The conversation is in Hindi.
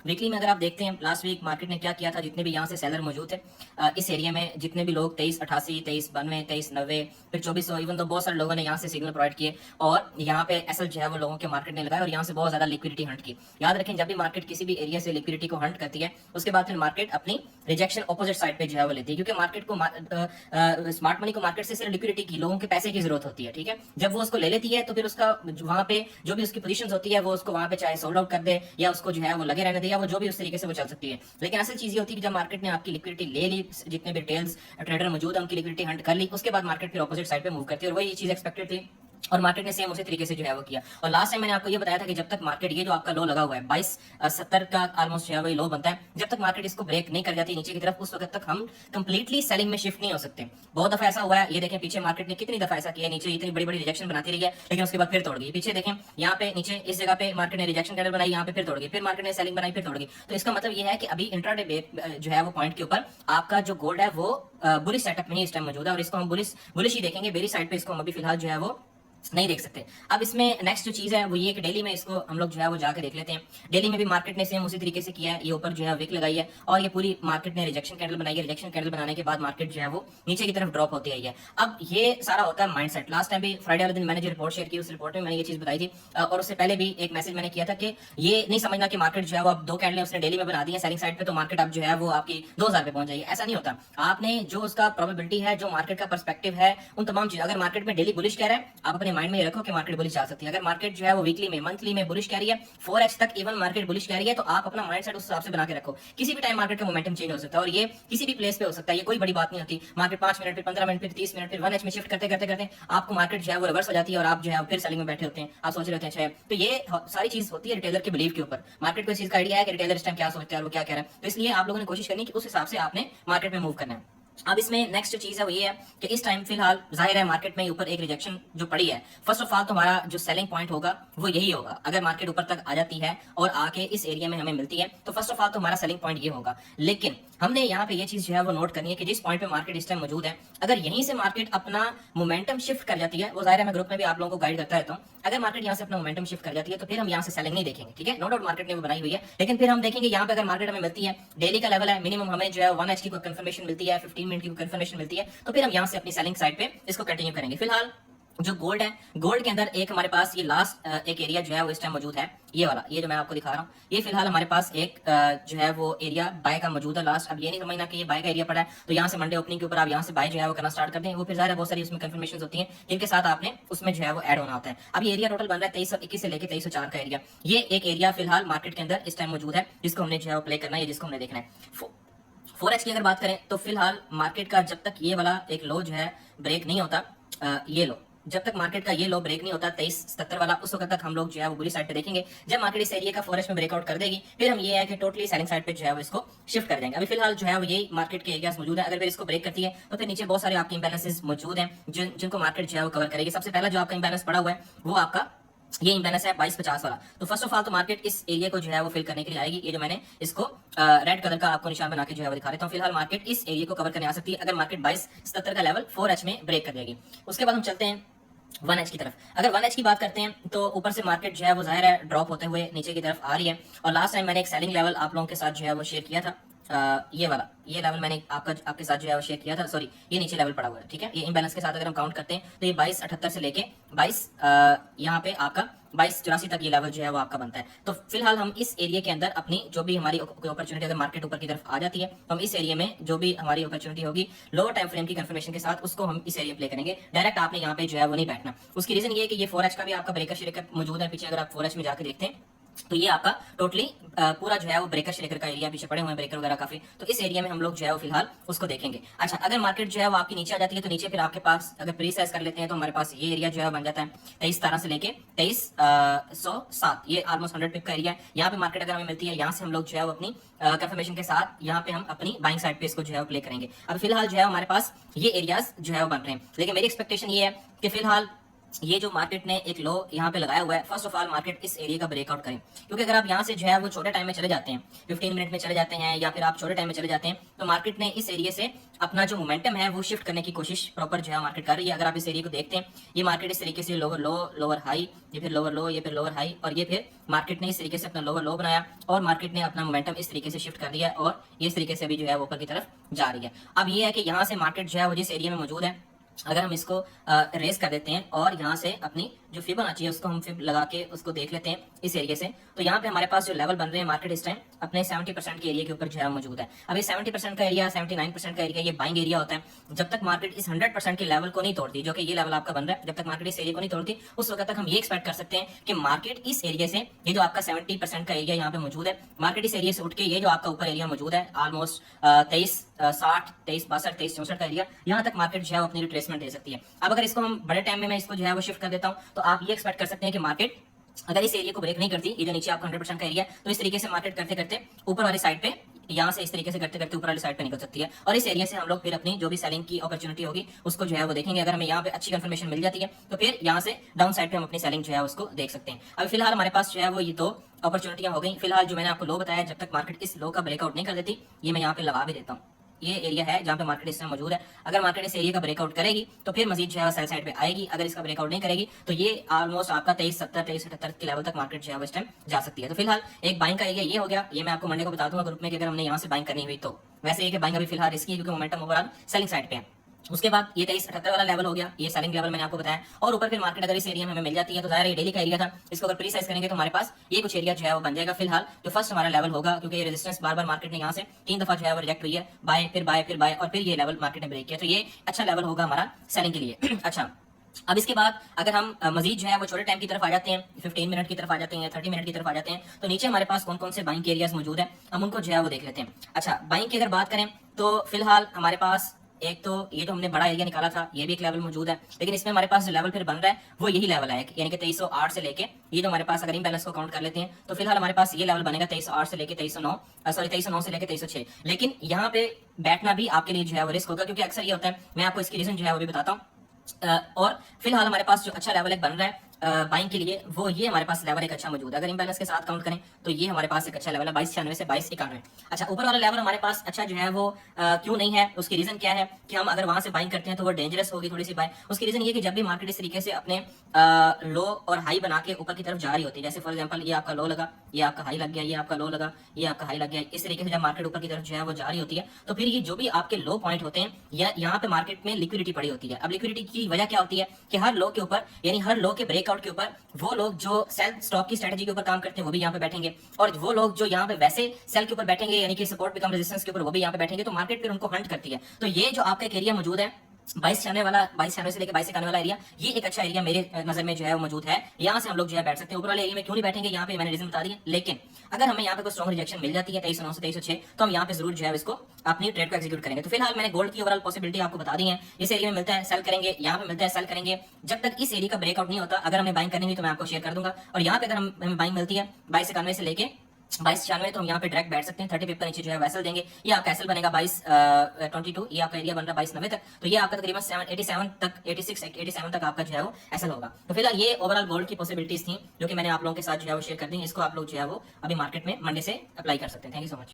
वीकली में अगर आप देखते हैं लास्ट वीक मार्केट ने क्या किया था, जितने भी यहाँ से सेलर मौजूद थे इस एरिया में, जितने भी लोग 2388, 2392, 2390, फिर 2400, इवन तो बहुत सारे लोगों ने यहाँ से सिग्नल प्रोवाइड किए और यहाँ पे एसएल जो है वो लोगों के मार्केट ने लगाया और यहाँ से बहुत ज्यादा लिक्विडिटी हंट की। याद रखें, जब भी मार्केट किसी भी एरिया से लिक्विडिटी को हंट करती है उसके बाद फिर मार्केट अपनी रिजेक्शन ऑपोजिट साइड पे जो है वो लेती है, क्योंकि मार्केट को स्मार्ट मनी को मार्केट से सिर्फ लिक्विडिटी की, लोगों के पैसे की जरूरत होती है। ठीक है, जब वो उसको ले लेती है तो फिर उसका वहां पे जो भी उसकी पोजीशन होती है वो उसको वहां पे चाहे सोल्ड आउट कर दे या उसको जो है वो लगे रहने दे या वो जो भी उस तरीके से वो चल सकती है। लेकिन असल चीज ये होती है कि जब मार्केट ने आपकी लिक्विडिटी ले ली, जितने भी रिटेल्स ट्रेडर मौजूद है उनकी लिक्विडिटी हंट कर ली, उसके बाद मार्केट फिर ऑपोजिट साइड पे मूव करती है और वही चीज एक्सपेक्टेड थी और मार्केट ने सेम उसी तरीके से जो है वो किया। और लास्ट टाइम मैंने आपको ये बताया था कि जब तक मार्केट, ये जो आपका लो लगा हुआ है 2270 का ऑलमोस्ट जो है वही लो बनता है, जब तक मार्केट इसको ब्रेक नहीं कर जाती नीचे की तरफ, उस वक्त तक हम कंप्लीटली सेलिंग में शिफ्ट नहीं हो सकते। बहुत दफा ऐसा हुआ है, ये देखें पीछे मार्केट ने कितनी दफा ऐसा किया, नीचे इतनी बड़ी बड़ी रिजेक्शन बनाती रही है लेकिन उसके बाद फिर तोड़ गई। पीछे देखें यहाँ पे नीचे इस जगह पे मार्केट ने रिजेक्शन कैंडल बनाई, यहाँ पे फिर तोड़ गई, फिर मार्केट ने सेलिंग बनाई, फिर तोड़ गई। तो इसका मतलब ये है कि अभी इंट्राडे जो है वो पॉइंट के ऊपर आपका जो गोल्ड है वो बुलिश सेटअप में ही इस टाइम मौजूद है और इसको हम बुलिश ही देखेंगे। बेरी साइड पे इसको हम अभी फिलहाल जो है वो नहीं देख सकते। अब इसमें नेक्स्ट जो चीज है वो ये कि डेली में इसको हम लोग जो है वो जाकर देख लेते हैं। डेली में भी मार्केट ने सेम उसी तरीके से किया है, ये ऊपर जो है विक लगाई है और ये पूरी मार्केट ने रिजेक्शन कैंडल बनाई है। रिजेक्शन कैंडल बनाने के बाद मार्केट जो है वो नीचे की तरफ ड्रॉप होती आई है। अब ये सारा होता है माइंडसेट। लास्ट टाइम भी फ्राइडे वाले दिन मैंने जो रिपोर्ट शेयर की उस रिपोर्ट में मैंने ये चीज बताई थी और उससे पहले भी एक मैसेज मैंने किया था कि ये नहीं समझना कि मार्केट जो है वो अब 2 कैंडल उसने डेली में बना दी है सेलिंग साइड पे तो मार्केट अब जो है वो आपकी 2000 पे पहुंच जाएगी। ऐसा नहीं होता। आपने जो उसका प्रोबेबिलिटी है, जो मार्केट का पर्सपेक्टिव है, उन तमाम चीज, अगर मार्केट में डेली बुलिश कह रहा है आप अपने माइंड में ये रखो कि मार्केट बुलिश जा सकती है। अगर मार्केट जो है वो वीकली में, मंथली में बुलिश कह रही है, 4x तक इवन मार्केट बुलिश कह रही है, तो आप अपना माइंडसेट उस हिसाब से बना के रखो। किसी भी टाइम मार्केट का मोमेंटम चेंज हो सकता है और ये किसी भी प्लेस पे हो सकता है, ये कोई बड़ी बात नहीं होती। मार्केट 5 मिनट, फिर 15 मिनट, फिर 30 मिनट, फिर 1h में शिफ्ट करते करते करते आपको मार्केट जो है वो रिवर्स हो जाती है और आप जो है फिर सेलिंग में बैठे होते हैं। आप सोच रहे होते हैं अच्छा, तो ये सारी चीज होती है रिटेलर के बिलीव के ऊपर। मार्केट को इस चीज का आइडिया है कि रिटेलर इस टाइम क्या सोचता है और वो क्या कह रहा है, तो इसलिए आप लोगों ने कोशिश करनी है कि उस हिसाब से आपने मार्केट में मूव करना है। अब इसमें नेक्स्ट जो चीज है वो ये है कि इस टाइम फिलहाल जाहिर है मार्केट में ऊपर एक रिजेक्शन जो पड़ी है, फर्स्ट ऑफ ऑल तो हमारा जो सेलिंग पॉइंट होगा वो यही होगा। अगर मार्केट ऊपर तक आ जाती है और आके इस एरिया में हमें मिलती है तो फर्स्ट ऑफ ऑल तो हमारा सेलिंग पॉइंट ये होगा। लेकिन हमने यहाँ पे ये चीज जो है वो नोट करनी है कि जिस पॉइंट पे मार्केट इस टाइम मौजूद है, अगर यहीं से मार्केट अपना मोमेंटम शिफ्ट कर जाती है, वो जाहिर है मैं ग्रुप में भी आप लोगों को गाइड करता रहता हूँ, अगर मार्केट यहाँ से अपना मोमेंटम शिफ्ट कर जाती है तो फिर हम यहाँ से सेलिंग नहीं देखेंगे। ठीक है, नो डाउट मार्केट ने वो बनाई हुई है, लेकिन फिर हम देखेंगे यहाँ पे अगर मार्केट हमें मिलती है, डेली का लेवल है मिनिमम, हमें जो है 1h की कोई कंफर्मेशन मिलती है, 15 मिनट की कोई कंफर्मेशन मिलती है, तो फिर हम यहाँ से अपनी सेलिंग साइड पे इसको कंटिन्यू करेंगे। फिलहाल जो गोल्ड है, गोल्ड के अंदर एक हमारे पास ये लास्ट एक एरिया जो है वो इस टाइम मौजूद है, ये वाला, ये जो मैं आपको दिखा रहा हूँ, ये फिलहाल हमारे पास एक जो है वो एरिया बाय का मौजूद है लास्ट। अब ये नहीं समझना कि ये बाय का एरिया पड़ा है तो यहाँ से मंडे ओपनिंग के ऊपर आप यहाँ से बाय जो है वो करना स्टार्ट कर दें, वो फिर ज़्यादा बहुत सारी उसमें कंफर्मेशन होती हैं जिनके साथ आपने उसमें जो है वो ऐड होना होता है। अब ये एरिया टोटल बन रहा है 2321 से लेकर 2304 का एरिया। ये एक एरिया फिलहाल मार्केट के अंदर इस टाइम मौजूद है जिसको हमने जो है वो प्ले करना है, जिसको हमने देखना है। 4x की अगर बात करें तो फिलहाल मार्केट का जब तक ये वाला एक लो जो है ब्रेक नहीं होता, ये लो, जब तक मार्केट का ये लो ब्रेक नहीं होता 2370 वाला, उस वक्त तक हम लोग जो है वो बुरी साइड पे देखेंगे। जब मार्केट इस एरिया का 4x में ब्रेकआउट कर देगी फिर हम ये है कि टोटली सेलिंग साइड पे जो है वो इसको शिफ्ट कर देंगे। अभी फिलहाल जो है वो यही मार्केट के एरियाज मौजूद है। अगर फिर इसको ब्रेक करती है तो फिर नीचे बहुत सारे आपके इंबैलेंसेस मौजूद हैं जिनको मार्केट जो है वो कवर करेगी। सबसे पहला जो आपका इंबैलेंस पड़ा हुआ है वो आपका ये इंबैलेंस है 2250 वाला। तो फर्स्ट ऑफ ऑल तो मार्केट इस एरिया को जो है वो फिल करने के लिए आएगी। ये जो मैंने इसको रेड कलर का आपको निशान बना के जो है वो दिखा देता हूँ। फिलहाल मार्केट इस एरिया को कवर करने आ सकती है अगर मार्केट 2270 का लेवल 4h में ब्रेक कर देगी। उसके बाद हम चलते हैं 1h की तरफ। अगर 1h की बात करते हैं तो ऊपर से मार्केट जो है वो जाहिर है ड्रॉप होते हुए नीचे की तरफ आ रही है और लास्ट टाइम मैंने एक सेलिंग लेवल आप लोगों के साथ जो है वो शेयर किया था, ये वाला, ये लेवल मैंने आपके साथ जो है वो शेयर किया था, सॉरी ये नीचे लेवल पड़ा हुआ है। ठीक है, ये इम्बैलेंस के साथ अगर हम काउंट करते हैं तो ये 2278 से लेके 22 यहाँ पे आपका 2284 तक ये लेवल जो है वो आपका बनता है। तो फिलहाल हम इस एरिया के अंदर अपनी जो भी हमारी अपॉर्चुनिटी, अगर मार्केट ऊपर की तरफ आ जाती है तो हम इस एरिया में जो भी हमारी अपॉर्चुनिटी होगी लोअर टाइम फ्रेम की कंफर्मेशन के साथ उसको हम इस एरिया प्ले करेंगे। डायरेक्ट आपने यहाँ पे जो है वो नहीं बैठना। उसकी रीजन ये है कि ये 4h का भी आपका ब्रेकर शेकर मौजूद है पीछे, अगर आप 4h में जाकर देखते हैं तो ये आपका टोटली पूरा जो है वो ब्रेकर शेकर का एरिया, पीछे पड़े हुए हैं ब्रेकर वगैरह काफी, तो इस एरिया में हम लोग जो है वो फिलहाल उसको देखेंगे। अच्छा, अगर मार्केट जो है वो आपकी नीचे आ जाती है तो नीचे फिर आपके पास अगर प्री साइज कर लेते हैं तो हमारे पास ये एरिया जो है बन जाता है 2317 से लेके 2307, ये ऑलमोस्ट 100 पिप का एरिया है। यहाँ पे मार्केट अगर हमें मिलती है, यहाँ से हम लोग जो है वो अपनी कंफर्मेशन के साथ यहाँ पे हम अपनी बाइंग साइड पे इसको जो है वो प्ले करेंगे। अब फिलहाल जो है हमारे पास ये एरियाज जो है वो बन रहे हैं, लेकिन मेरी एक्सपेक्टेशन ये है कि फिलहाल ये जो मार्केट ने एक लो यहाँ पे लगाया हुआ है, फर्स्ट ऑफ ऑल मार्केट इस एरिया का ब्रेकआउट करें, क्योंकि अगर आप यहाँ से जो है वो छोटे टाइम में चले जाते हैं, 15 मिनट में चले जाते हैं या फिर आप छोटे टाइम में चले जाते हैं, तो मार्केट ने इस एरिया से अपना जो मोमेंटम है वो शिफ्ट करने की कोशिश प्रॉपर जो है मार्केट कर रही है। अगर आप इस एरिया को देखते हैं, ये मार्केट इस तरीके से लोअर लो, लोअर हाई, ये फिर लोअर लो, ये फिर लोअर हाई, और ये फिर मार्केट ने इस तरीके से अपना लोअर लो बनाया और मार्केट ने अपना मोमेंटम इस तरीके से शिफ्ट कर दिया और ये इस तरीके से अभी जो है वो ऊपर की तरफ जा रही है। अब ये है कि यहाँ से मार्केट जो है वो जिस एरिया में मौजूद है, अगर हम इसको रेस कर देते हैं और यहाँ से अपनी जो फिबोनाची है उसको हम फिब लगा के उसको देख लेते हैं इस एरिया से, तो यहाँ पे हमारे पास जो लेवल बन रहे हैं मार्केट इस टाइम अपने 70% के एरिया के ऊपर जो है मौजूद है। अभी 70% का एरिया, 79% का एरिया ये बाइंग एरिया होता है। जब तक मार्केट इस 100% के लेवल को नहीं तोड़ती, जो कि ये लेवल आपका बन रहा है, जब तक मार्केट इस एरिया को नहीं तोड़ती उस वक्त तक हम ये एक्सपेक्ट कर सकते हैं कि मार्केट इस एरिया से, ये जो आपका 70% का एरिया यहाँ पे मौजूद है, मार्केट इस एरिया से उठ के ये जो आपका ऊपर एरिया मौजूद है ऑलमोस्ट 2360, 2362, 2364 का एरिया, यहाँ तक मार्केट जो है अपनी रिट्रेसमेंट दे सकती है। अब अगर इसको हम बड़े टाइम में मैं इसको जो है वो शिफ्ट कर देता हूँ, तो आप ये एक्सपेक्ट कर सकते हैं कि मार्केट अगर इस एरिया को ब्रेक नहीं करती, ये जो नीचे आपका 100% का एरिया, तो इस तरीके से मार्केट करते करते ऊपर वाली साइड पे, यहाँ से इस तरीके से करते करते ऊपर वाली साइड पे निकल सकती है और इस एरिया से हम लोग फिर अपनी जो भी सेलिंग की अपॉर्चुनिटी होगी उसको जो है वो देखेंगे। अगर हमें यहाँ पे अच्छी कंफर्मेशन मिल जाती है तो फिर यहाँ से डाउन साइड पे हम अपनी सेलिंग जो है उसको देख सकते हैं। अभी फिलहाल हमारे पास जो है वो ये दो अपॉर्चुनिटियां हो गई। फिलहाल जो मैंने आपको लो बताया, जब तक मार्केट इस लो का ब्रेकआउट नहीं कर देती, ये मैं यहाँ पे लगा भी देता हूँ, ये एरिया है जहां पे मार्केट इस समय मौजूद है। अगर मार्केट इस एरिया का ब्रेकआउट करेगी तो फिर मजीद जो है सेल साइड पे आएगी। अगर इसका ब्रेकआउट नहीं करेगी तो ये ऑलमोस्ट आपका 2370, 2378 के लेवल तक मार्केट जो है इस टाइम जा सकती है। तो फिलहाल एक बाइंग का एरिया ये हो गया, ये मैं आपको मंडे को बता दूंगा ग्रुप में कि अगर हमने यहाँ से बाइंग करनी हुई तो। वैसे ये कि बाइंग अभी फिलहाल रिस्की है क्योंकि मोमेंटम ओवरऑल सेलिंग साइड पे है। उसके बाद ये 2378 वाला लेवल हो गया, ये सेलिंग लेवल मैंने आपको बताया, और ऊपर फिर मार्केट अगर इस एरिया में हमें मिल जाती है तो जाहिर है ये डेली का एरिया था, इसको अगर प्रीसाइज करेंगे तो हमारे पास ये कुछ एरिया जो है वो बन जाएगा। फिलहाल जो फर्स्ट हमारा लेवल होगा, क्योंकि ये रेजिस्टेंस बार बार मार्केट ने यहाँ से 3 दफा जो है वो रिजेक्ट हुई है, बाय फिर बाय फिर बाय, और फिर ये लेवल मार्केट ने ब्रेक किया, तो ये अच्छा लेवल होगा हमारा सेलिंग के लिए। अच्छा, अब इसके बाद अगर हम मजीद जो है वो छोटे टाइम की तरफ आ जाते हैं, 15 मिनट की तरफ आ जाते हैं, 30 मिनट की तरफ आ जाते हैं, तो नीचे हमारे पास कौन कौन से बाइंग के एरियाज मौजूद है हम उनको जो है वो देख लेते हैं। अच्छा, बाइंग की अगर बात करें तो फिलहाल हमारे पास एक तो ये जो हमने बड़ा एरिया निकाला था ये भी एक लेवल मौजूद है, लेकिन इसमें हमारे पास जो लेवल फिर बन रहा है वो यही लेवल है, यानी कि 2308 से लेके ये जो हमारे पास अगर इम्बैलेंस को काउंट कर लेते हैं तो फिलहाल हमारे पास ये लेवल बनेगा 2308 से लेके 2309, सॉरी 2309 से लेके 2306। लेकिन यहाँ पे बैठना भी आपके लिए जो है वो रिस्क होगा, क्योंकि अक्सर ये होता है, मैं आपको इसकी रीजन जो है वो भी बताता हूँ। और फिलहाल हमारे पास जो अच्छा लेवल एक बन रहा है बाइंग के लिए, वो ये हमारे पास लेवल एक अच्छा मौजूद है। अगर इम्बैलेंस के साथ काउंट करें तो ये हमारे पास एक अच्छा लेवल है 2296 से 2291। अच्छा, ऊपर वाला लेवल हमारे पास अच्छा जो है वो क्यों नहीं है, उसकी रीजन क्या है कि हम अगर वहां से बाइंग करते हैं तो वो डेंजरस होगी थोड़ी सी बाय। उसकी रीजन ये कि जब भी मार्केट इस तरीके से अपने लो और हाई बना के ऊपर की तरफ जा रही होती है, जैसे फॉर एग्जांपल ये आपका लो लगा, ये आपका हाई लग गया, ये आपका लो लगा, ये आपका हाई लग गया, इस तरीके से जब मार्केट ऊपर की तरफ जो है वो जा रही होती है तो फिर ये जो भी आपके लो पॉइंट होते हैं या यहाँ पे मार्केट में लिक्विडिटी पड़ी होती है। अब लिक्विडिटी की वजह क्या होती है कि हर लो के ऊपर, यानी हर लो के ब्रेकआउट के ऊपर वो लोग जो सेल स्टॉक की स्ट्रेटजी के ऊपर काम करते हैं वो भी यहाँ पे बैठेंगे, और वो लोग जो यहाँ पे वैसे सेल के ऊपर बैठेंगे, यानी कि सपोर्ट बिकम रेजिस्टेंस के ऊपर, वो भी यहाँ पे बैठेंगे, तो मार्केट फिर उनको हंट करती है। तो ये जो आपका एक एरिया मौजूद है 2296 वाला, 2296 से लेकर 2291 वाला एरिया, ये एक अच्छा एरिया मेरे नजर में जो है वो मौजूद है। यहाँ से हम लोग जो है बैठ सकते हैं। ऊपर वाले एरिया में क्यों नहीं बैठेंगे, यहाँ पे मैंने रीजन बता दिया। लेकिन अगर हमें यहाँ पे कोई स्ट्रॉन्ग रिजेक्शन मिल जाती है 2309 से 2306, तो हम यहाँ पे जरूर जो है इसको अपनी ट्रेड को एक्जीक्यूट करेंगे। तो फिलहाल मैंने गोल्ड की ओवरऑल पॉसिबिलिटी आपको बता दी है। इस एरिया में मिलता है सेल करेंगे, यहाँ पे मिलता है सेल करेंगे, जब तक इस एरिया का ब्रेकआउट नहीं होता। अगर हमें बाइंग करनी हुई तो मैं आपको शेयर कर दूंगा, और यहाँ पे अगर हमें बाइंग मिलती है 2291 से लेके 2296, तो हम यहाँ पे डायरेक्ट बैठ सकते हैं। 30 पिप का नीचे जो है वैसल देंगे, ये आपका एसल बनेगा 2222, ये आपका एरिया बन रहा है 2290 तक, तो ये आपका तकरीबन 87 तक 86 87 तक आपका जो है वो एसल होगा। तो फिलहाल ये ओवरऑल गोल्ड की पॉसिबिलिटीज थी जो कि मैंने आप लोगों के साथ जो है वो शेयर कर दी। इसको आप लोग जो है वो अभी मार्केट में मंडे से अप्लाई कर सकते हैं। Thank you so much.